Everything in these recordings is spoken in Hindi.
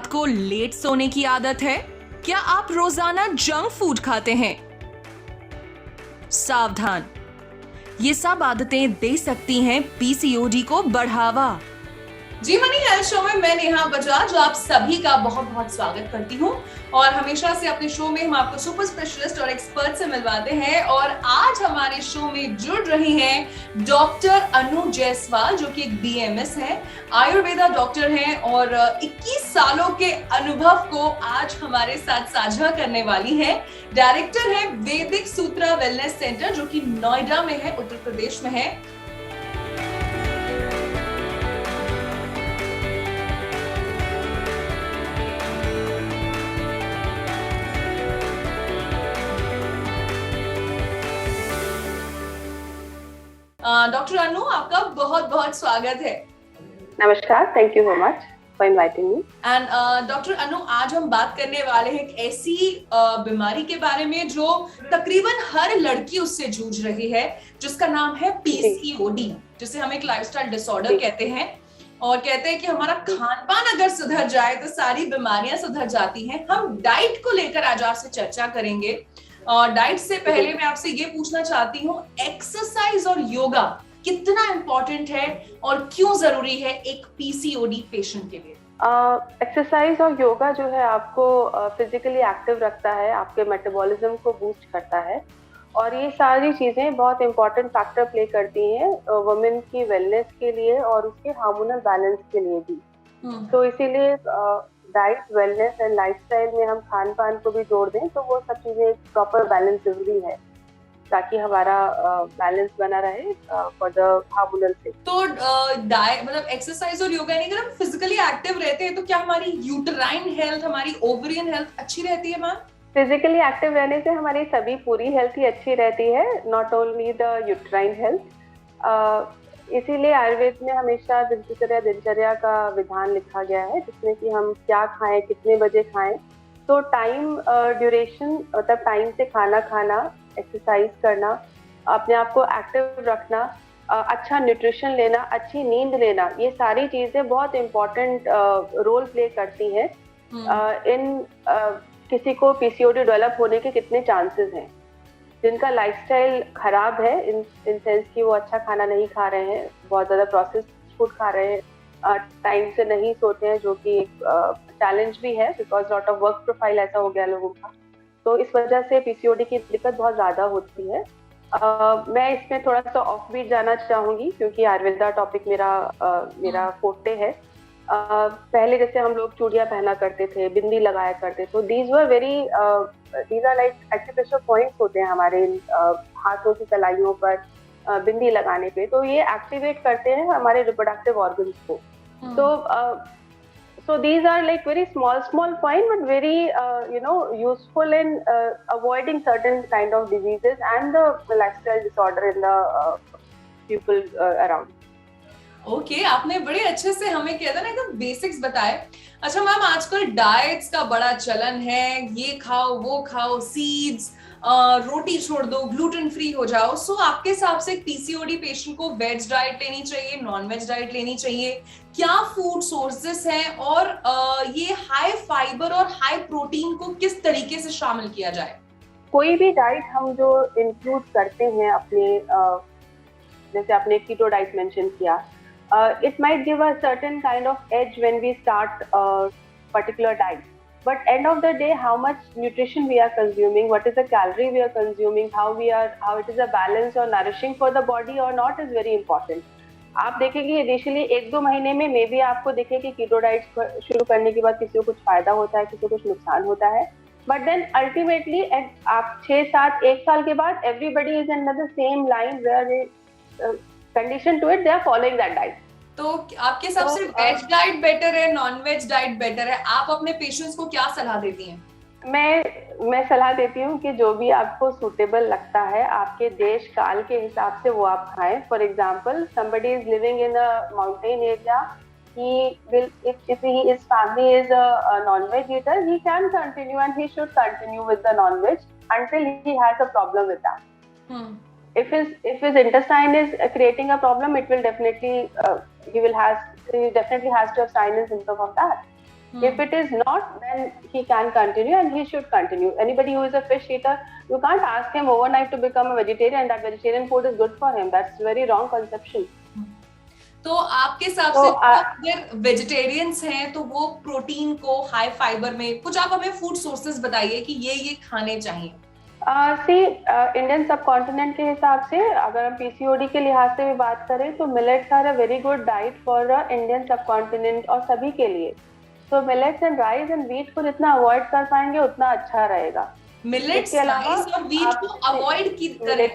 रात को लेट सोने की आदत है? क्या आप रोजाना जंक फूड खाते हैं? सावधान, ये सब आदतें दे सकती हैं पीसीओडी को बढ़ावा। जी मनी हेल्थ शो में मैं नेहा बजाज आप सभी का बहुत बहुत स्वागत करती हूँ। और हमेशा से अपने शो में हम आपको सुपर स्पेशलिस्ट और एक्सपर्ट से मिलवाते हैं। और आज हमारे शो में जुड़ रही हैं डॉक्टर अनु जायसवाल, जो कि एक बीएमएस है, आयुर्वेदा डॉक्टर हैं और 21 सालों के अनुभव को आज हमारे साथ साझा करने वाली हैं। डायरेक्टर है वैदिक सूत्रा वेलनेस सेंटर, जो कि नोएडा में है, उत्तर प्रदेश में है। डॉक्टर अनु, आपका बहुत बहुत स्वागत है। नमस्कार, thank you so much for inviting me. And doctor Anu, आज हम बात करने वाले हैं एक ऐसी बीमारी के बारे में जो तकरीबन हर लड़की उससे जूझ रही है, जिसका नाम है पीसीओडी, जिसे हम एक लाइफस्टाइल डिसऑर्डर कहते हैं। और कहते हैं कि हमारा खान पान अगर सुधर जाए तो सारी बीमारियां सुधर जाती हैं। हम डाइट को लेकर आज आपसे चर्चा करेंगे। डाइट से पहले मैं आपसे ये पूछना चाहती हूँ, एक्सरसाइज और योगा कितना इम्पोर्टेंट है और क्यों जरूरी है एक पीसीओडी पेशेंट के लिए? एक्सरसाइज और योगा जो है आपको फिजिकली एक्टिव रखता है, आपके मेटाबॉलिज्म को बूस्ट करता है, और ये सारी चीजें बहुत इंपॉर्टेंट फैक्टर प्ले करती हैं वुमेन की वेलनेस के लिए और उसके हार्मोनल बैलेंस के लिए भी। तो इसीलिए डाइट, वेलनेस एंड लाइफस्टाइल में हम खान पान को भी जोड़ दें तो वो सब चीजें प्रॉपर बैलेंस जरूरी है, ताकि हमारा बैलेंस बना रहे फॉर द हार्मोनल से। तो डाइट मतलब एक्सरसाइज और योगा नहीं, अगर हम फिजिकली एक्टिव रहते हैं तो क्या हमारी यूटेराइन हेल्थ, हमारी ओवरियन हेल्थ अच्छी रहती है मैम? फिजिकली एक्टिव रहने से हमारी सभी पूरी हेल्थ ही अच्छी रहती है, not only the uterine health. इसीलिए आयुर्वेद में हमेशा दिनचर्या का विधान लिखा गया है, जिसमें कि हम क्या खाएं, कितने बजे खाएं। तो टाइम ड्यूरेशन, मतलब टाइम से खाना खाना, एक्सरसाइज करना, अपने आप को एक्टिव रखना, अच्छा न्यूट्रिशन लेना, अच्छी नींद लेना, ये सारी चीजें बहुत इम्पोर्टेंट रोल प्ले करती हैं इन किसी को पीसीओडी डेवलप होने के कितने चांसेस हैं। जिनका लाइफस्टाइल खराब है इन सेंस कि वो अच्छा खाना नहीं खा रहे हैं, बहुत ज़्यादा प्रोसेस्ड फूड खा रहे हैं, टाइम से नहीं सोते हैं, जो कि चैलेंज भी है because lot of work profile ऐसा हो गया लोगों का। तो इस वजह से पीसीओडी की दिक्कत बहुत ज़्यादा होती है। मैं इसमें थोड़ा सा ऑफ बीट जाना चाहूँगी, क्योंकि आयुर्वेदा टॉपिक मेरा फोटे है। पहले जैसे हम लोग चूड़ियाँ पहना करते थे, बिंदी लगाया करते, तो these are like acupressure points होते हैं हमारे हाथों की कलाइयों पर बिंदी लगाने पे, तो ये एक्टिवेट करते हैं हमारे रिप्रोडक्टिव ऑर्गन्स को। So these are like very small point, but very useful in avoiding certain kind of diseases and the lifestyle disorder in the people around. Okay, आपने बड़े अच्छे से हमें कहते हैं ना एकदम बेसिक्स बताए। अच्छा मैम, आजकल डाइट्स का बड़ा चलन है, ये खाओ वो खाओ, सीड्स, रोटी छोड़ दो, ग्लूटेन फ्री हो जाओ। सो आपके हिसाब से पीसीओडी पेशेंट को वेज डाइट लेनी चाहिए, नॉन वेज डाइट लेनी चाहिए? क्या फूड सोर्सेस हैं और ये हाई फाइबर और हाई प्रोटीन को किस तरीके से शामिल किया जाए? कोई भी डाइट हम जो इंक्लूड करते हैं अपने, जैसे आपने कीटो डाइट मेंशन किया, it might give a certain kind of edge when we start a particular diet, but end of the day how much nutrition we are consuming, what is the calorie we are consuming, how it is a balance or nourishing for the body or not is very important. आप देखेंगे इनिशियली 1-2 महीने में मे बी आपको दिखे कि कीटो डाइट शुरू करने के बाद किसी को कुछ फायदा होता है, किसी को कुछ नुकसान होता है, बट देन अल्टीमेटली आप 6-7 1 साल के बाद everybody is in the same line where they condition to it, they are following that diet. तो आपके हिसाब से वेज डाइट बेटर है, नॉन वेज डाइट बेटर है? आप अपने पेशेंट्स को क्या सलाह देती हैं? मैं सलाह देती हूँ कि जो भी आपको सूटेबल लगता है, आपके देश काल के हिसाब से वो आप खाएं। For example, somebody is living in a mountain area, if his family is a non-veg eater, he can continue and he should continue with the non-veg until he has a problem with that. If his intestine is creating a problem, it will definitely he definitely has to have signs and symptoms of that. If it is not, then he can continue and he should continue. Anybody who is a fish eater, you can't ask him overnight to become a vegetarian. That vegetarian food is good for him. That's very wrong conception. तो आपके हिसाब से अगर वेजिटेरियंस हैं तो वो प्रोटीन को हाई फाइबर में कुछ आप हमें फूड सोर्सेज बताइए कि ये खाने चाहिए. इंडियन सब कॉन्टिनेंट के हिसाब से अगर हम पीसीओडी के लिहाज से भी बात करें तो millets are a very good diet for Indian subcontinent और सभी के लिए. तो millets and rice and wheat को जितना अवॉइड कर पाएंगे उतना अच्छा रहेगा. मिलेट्स, राइस और व्हीट को अवॉइड की तरह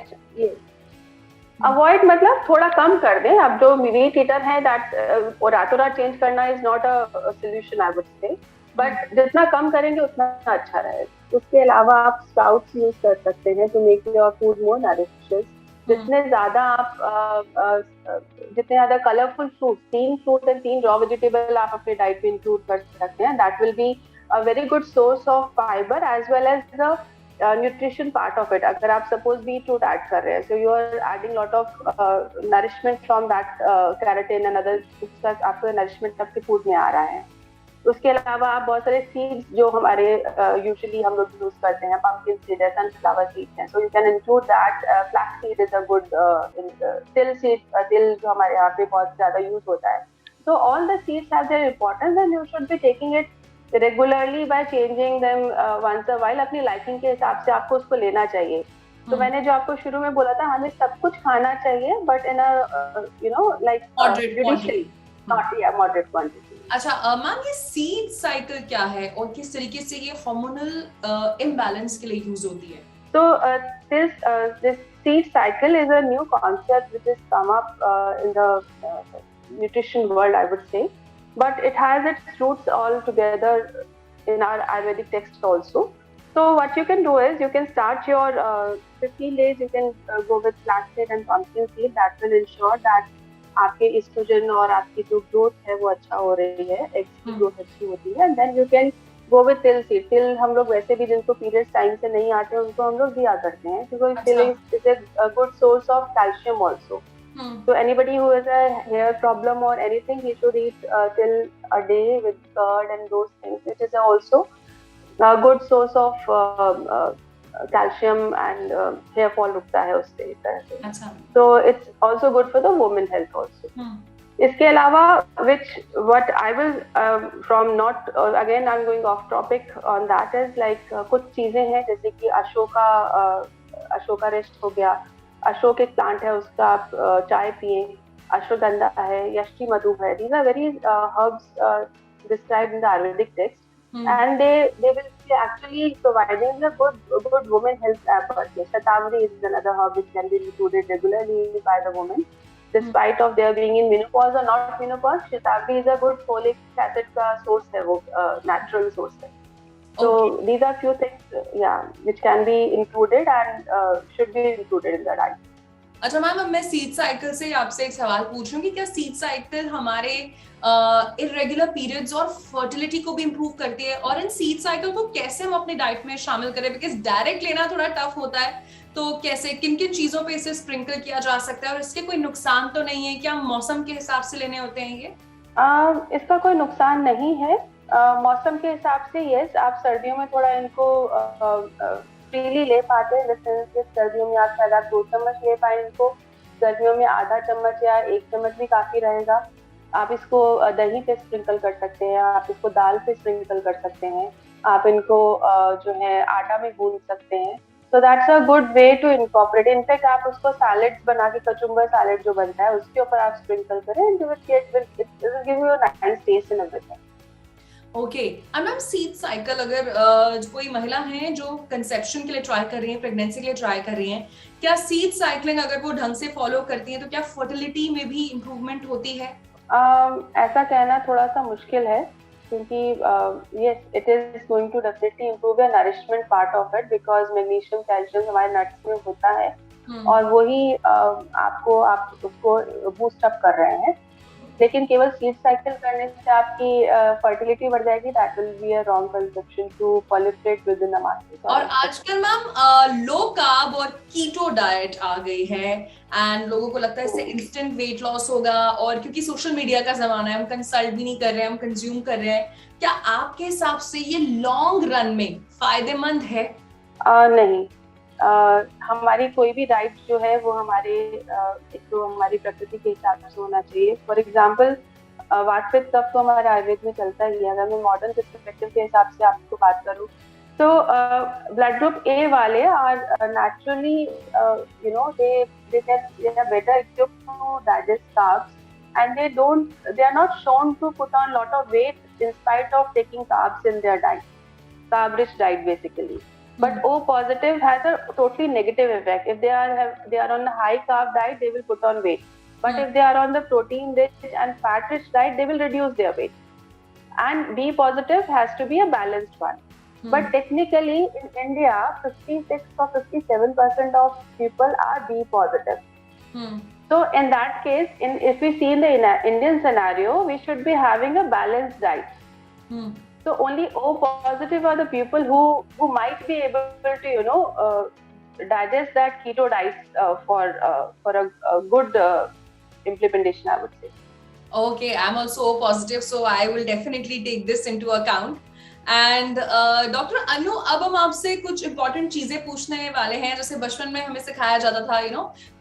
अवॉइड मतलब थोड़ा कम कर दें. अब जो व्हीट ईटर है दैट और रातों रात चेंज करना is not a solution I would say, but जितना कम करेंगे उतना अच्छा रहेगा. उसके अलावा आप स्प्राउट्स यूज कर सकते हैं to make your food more nutritious. जितने ज्यादा colourful fruit, 3 fruit and 3 raw vegetable आप अपने डाइट में इंक्लूड कर सकते हैं, that will be a very good source of fibre as well as the nutrition part of it. अगर आप सपोज बीटरूट ऐड कर रहे हैं, so you are adding lot of nourishment from that carotene and other, आपका नरिशमेंट आपके फूड में आ रहा है. उसके अलावा आप बहुत सारे सीड्स जो हमारे यूजुअली हम लोग यूज करते हैं, पंपकिन सीड है, सनफ्लावर सीड्स हैं, so you can include that. Flax seed is a good, तिल सीड, तिल जो हमारे यहाँ पे बहुत ज्यादा यूज होता है. So all the seeds have their importance and you should be taking it regularly by changing them once a while. अपनी लाइकिंग के हिसाब से आपको उसको लेना चाहिए. तो मैंने जो आपको शुरू में बोला था, हमें सब कुछ खाना चाहिए but in a you know like judicially, not या मॉडरेट क्वांटिटी. अच्छा मैम, ये सीड साइकिल क्या है और किस तरीके से ये हार्मोनल इम्बैलेंस के लिए यूज होती है? So this seed cycle is a new concept which has come up in the nutrition world, I would say, but it has its roots all together in our Ayurvedic text also. So what you can do is you can start your 15 days. You can go with flaxseed and pumpkin seed. That will ensure that आपके एस्ट्रोजन और आपकी जो ग्रोथ है वो अच्छा हो रही है, एग्स की ग्रोथ अच्छी होती है. And then you can go with til seed. तिल हम लोग वैसे भी जिनको पीरियड्स टाइम से नहीं आते उनको हम लोग दिया करते हैं, बिकॉज तिल is a good source of calcium also. So anybody who has a hair problem or anything, he should eat till a day with curd and those things, which is also a good source of calcium and hair fall रुकता है उससे, इस तरह से. अच्छा. So it's also good for the women health also. इसके अलावा what I will from not again I'm going off topic on that is like कुछ चीजें हैं जैसे कि अशोका रेस्ट हो गया. अशोक एक प्लांट है, उसका आप चाय पिए. अश्वगंधा है, यष्टि मधु है. These are very herbs described in the Ayurvedic text. And they will be actually providing a good woman health purpose. Shatavari is another herb which can be included regularly by the woman, despite of their being in menopause or not menopause. Shatavari is a good folic acid का source है, वो natural source है. So these are few things, which can be included and should be included in the diet. अच्छा मैम, अब मैं सीड साइकिल से आपसे एक सवाल पूछ रही हूँ कि क्या सीड साइकिल हमारे इरेगुलर पीरियड्स और फर्टिलिटी को भी इम्प्रूव करती है, और इन सीड साइकिल को कैसे हम अपने डाइट में शामिल करें? बिकॉज डायरेक्ट लेना थोड़ा टफ होता है, तो कैसे किन किन चीजों पे इसे स्प्रिंकल किया जा सकता है और इसके कोई नुकसान तो नहीं है? क्या मौसम के हिसाब से लेने होते हैं ये? इसका कोई नुकसान नहीं है. मौसम के हिसाब से यस, आप सर्दियों में थोड़ा इनको फ्रीली ले पाते हैं. जैसे सर्दियों में आप शायद 2 चम्मच ले पाए इनको, गर्मियों में आधा चम्मच या 1 चम्मच भी काफी रहेगा. आप इसको दही पे स्प्रिंकल कर सकते हैं, आप इसको दाल पे स्प्रिंकल कर सकते हैं, आप इनको जो है आटा में गूंद सकते हैं. So that's a good way to incorporate. In fact आप उसको सैलेड्स बना के, कचुम्बर सैलेड जो बनता है उसके ऊपर आप स्प्रिंकल करें, it will give you a nice test in everything. Okay. And ma'am, seed cycle अगर कोई महिला है जो कंसेप्शन के लिए ट्राई कर रही है, प्रेगनेंसी के लिए ट्राई कर रही हैं, क्या सीड साइकिलिंग अगर वो ढंग से फॉलो करती हैं तो क्या फर्टिलिटी में भी इम्प्रूवमेंट होती है? ऐसा कहना थोड़ा सा मुश्किल है, क्योंकि yes, it is going to definitely improve the nourishment part of it because magnesium, calcium हमारे नट्स में होता है और वही आप उसको बूस्ट अप कर रहे हैं. लेकिन केवल सीड साइकिल करने से आपकी फर्टिलिटी बढ़ जाएगी, that will be a wrong conception to proliferate within the masses. और आजकल मैम लो कार्ब और कीटो डाइट आ गई है एंड लोगों को लगता है इससे इंस्टेंट वेट लॉस होगा, और क्योंकि सोशल मीडिया का जमाना है, हम कंसल्ट भी नहीं कर रहे हैं, हम कंज्यूम कर रहे हैं, क्या आपके हिसाब से ये लॉन्ग रन में फायदेमंद है? नहीं, हमारी कोई भी डाइट जो है वो हमारे एक तो हमारी प्रकृति के हिसाब से होना चाहिए. फॉर एग्जाम्पल वातपित्त कफ तो हमारे आयुर्वेद में चलता ही है. अगर मैं मॉडर्न पर्सपेक्टिव के हिसाब से आपको बात करूँ तो ब्लड ग्रुप ए वाले are naturally they are better equipped to digest carbs, and they are not shown to put on lot of weight in spite of taking carbs in their diet, carb rich diet basically. But O positive has a totally negative effect. If they are on a high carb diet, they will put on weight. But if they are on the protein rich and fat rich diet, they will reduce their weight. And B positive has to be a balanced one. But technically in India, 56 or 57% of people are B positive. So in that case, if we see in the Indian scenario, we should be having a balanced diet. So only O positive are the people who might be able to digest that keto diet for a good implementation, I would say. Okay, I'm also O positive, so I will definitely take this into account. And doctor Anu, अब हम आपसे कुछ इंपॉर्टेंट चीजें पूछने वाले हैं. जैसे बचपन में हमें सिखाया जाता था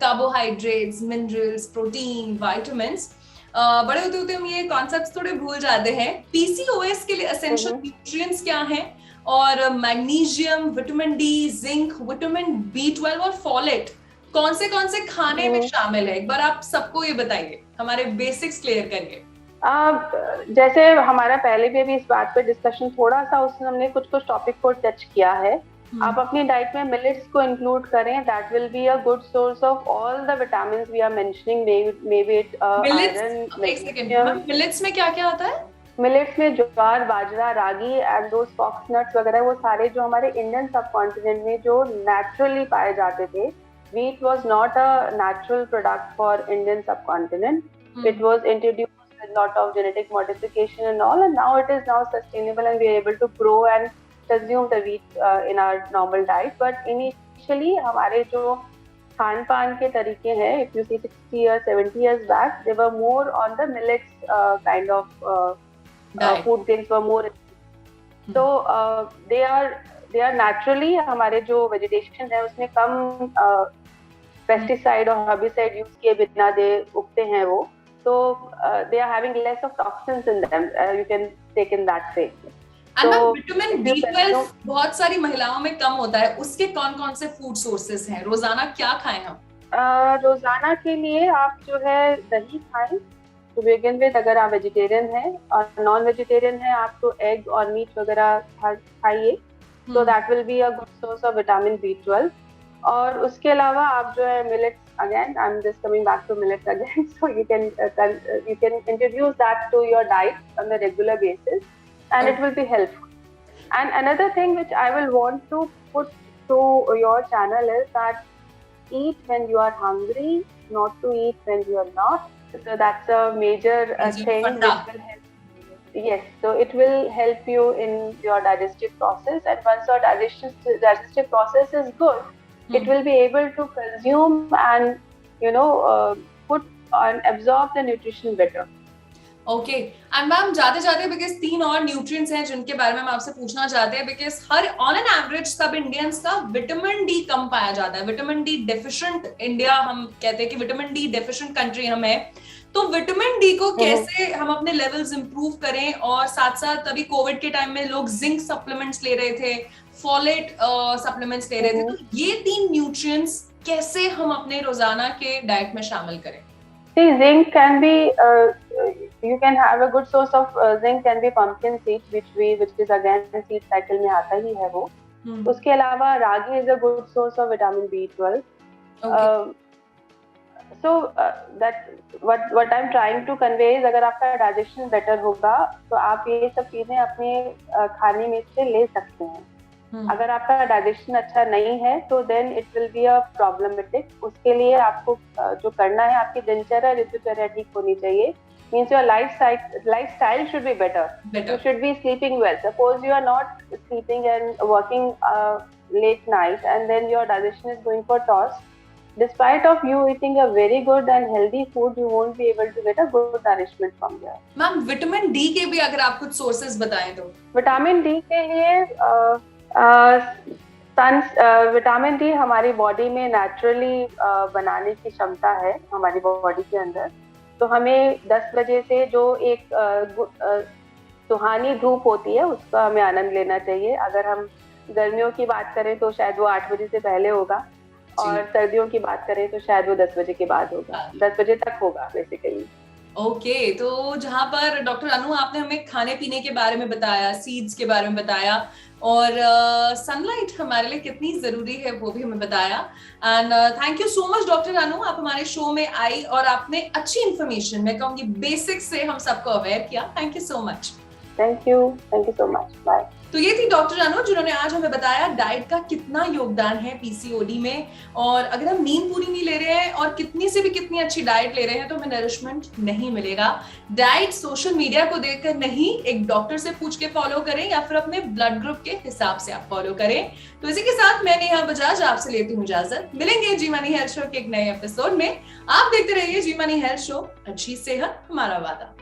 कार्बोहाइड्रेट्स, मिनरल्स, प्रोटीन, विटामिन्स. बड़े होते होते हम ये कॉन्सेप्ट्स थोड़े भूल जाते हैं. पीसीओएस के लिए एसेंशियल न्यूट्रिएंट्स क्या हैं, और magnesium, vitamin D, zinc, vitamin B12 और फॉलेट कौन से खाने में शामिल है? एक बार आप सबको ये बताइए, हमारे बेसिक्स क्लियर करिए. जैसे हमारा पहले भी अभी इस बात पे डिस्कशन थोड़ा सा, उसमें हमने कुछ टॉपिक को टच किया है. आप अपनी डाइट में मिलेट्स को इंक्लूड करें, that will be a good source of all the vitamins we are mentioning. Maybe it iron, magnesium. Millets में क्या क्या आता है? मिलेट्स में jowar, bajra, ragi and those fox nuts वगैरह, वो सारे जो हमारे इंडियन सब कॉन्टिनेंट में जो नेचुरली पाए जाते थे. Wheat was not a natural product for Indian subcontinent. It was introduced with lot of genetic modification and all, and now it is now sustainable and we are able to grow and consume the wheat in our normal diet. But initially हमारे जो खान पान के तरीके हैं, if you see 60 years, 70 years back, they were more on the millets kind of food grains were more. So they are naturally, हमारे जो vegetation है उसमें कम पेस्टिसाइड और हर्बिसाइड यूज किए बिना दे उगते हैं वो. So they are having less of toxins in them. You can take in that way. So vitamin B12 बहुत सारी महिलाओं में कम होता है, उसके कौन-कौन से फूड सोर्सेस हैं? रोजाना क्या खाएं हम? रोजाना के लिए आप जो है दही खाएं to begin with, अगर आप वेजिटेरियन हैं. और नॉन वेजिटेरियन है आप तो एग और मीट वगैरह खाइए. So that will be a good source of vitamin B12. और उसके अलावा आप जो है millets, again I'm just coming back to millets again, so you can introduce that to your diet on a regular basis, and it will be helpful. And another thing which I will want to put to your channel is that eat when you are hungry, not to eat when you are not. So that's a major thing which will help. Yes, so it will help you in your digestive process, and once your digestive process is good, it will be able to consume and put and absorb the nutrition better. Okay, and ma'am जाते जाते बिकॉज 3 और न्यूट्रिएंट्स हैं जिनके बारे में हम आपसे पूछना चाहते हैं, because her on an average सब इंडियंस का विटामिन डी कम पाया जाता है. विटामिन डी डेफिशिएंट इंडिया, हम कहते हैं कि विटामिन डी डेफिशिएंट कंट्री हम है. तो विटामिन डी को कैसे हम अपने लेवल्स इंप्रूव करें, और साथ साथ अभी कोविड के टाइम में लोग जिंक सप्लीमेंट्स ले रहे थे, फॉलेट सप्लीमेंट्स ले रहे थे, तो ये 3 न्यूट्रिएंट्स कैसे हम अपने रोजाना के डाइट में शामिल करें? See, zinc can be you can have a good source of zinc can be pumpkin seeds, which is again seed cycle में आता ही है वो. उसके अलावा रागी is a good source of vitamin B12. So that what I'm trying to convey is, अगर आपका डाइजेशन बेटर होगा तो आप ये सब चीजें अपने खाने में से ले सकते हैं. अगर आपका डाइजेशन अच्छा नहीं है तो then it will be a problematic. उसके लिए आपको जो करना है, आपकी दिनचर्या ठीक होनी चाहिए। Means your lifestyle should be better. You should be sleeping well. Suppose you are not sleeping and working late night and then your digestion is going for toss. Despite of you eating a very good and healthy food, you won't be able to get a good nourishment from there. Ma'am vitamin D के भी अगर आप कुछ सोर्सेज बताएं तो। विटामिन डी के लिए विटामिन डी हमारी बॉडी में नेचुरली बनाने की क्षमता है हमारी बॉडी के अंदर। तो हमें 10 बजे से जो एक सुहानी धूप होती है उसका हमें आनंद लेना चाहिए। अगर हम गर्मियों की बात करें तो शायद वो 8 बजे से पहले होगा, और सर्दियों की बात करें तो शायद वो 10 बजे के बाद होगा, 10 बजे तक होगा बेसिकली। ओके, तो जहाँ पर डॉक्टर अनु आपने हमें खाने पीने के बारे में बताया, सीड्स के बारे में बताया, और सनलाइट हमारे लिए कितनी जरूरी है वो भी हमें बताया। And thank you so much doctor Anu, आप हमारे शो में आई और आपने अच्छी इन्फॉर्मेशन, मैं कहूँगी बेसिक से हम सबको अवेयर किया। Thank you so much. Thank you so much, bye. तो ये थी डॉक्टर अनु जिन्होंने आज हमें बताया डाइट का कितना योगदान है पीसीओडी में, और अगर हम नींद पूरी नहीं ले रहे हैं और कितनी से भी कितनी अच्छी डाइट ले रहे हैं तो हमें नरिशमेंट नहीं मिलेगा। डाइट सोशल मीडिया को देखकर नहीं, एक डॉक्टर से पूछ के फॉलो करें या फिर अपने ब्लड ग्रुप के हिसाब से आप फॉलो करें। तो इसी के साथ मैं नेहा बजाज आपसे लेती हूँ इजाजत। मिलेंगे जी मनी हेल्थ शो के एक नए एपिसोड में। आप देखते रहिए जी मनी हेल्थ शो, अच्छी सेहत हमारा वादा।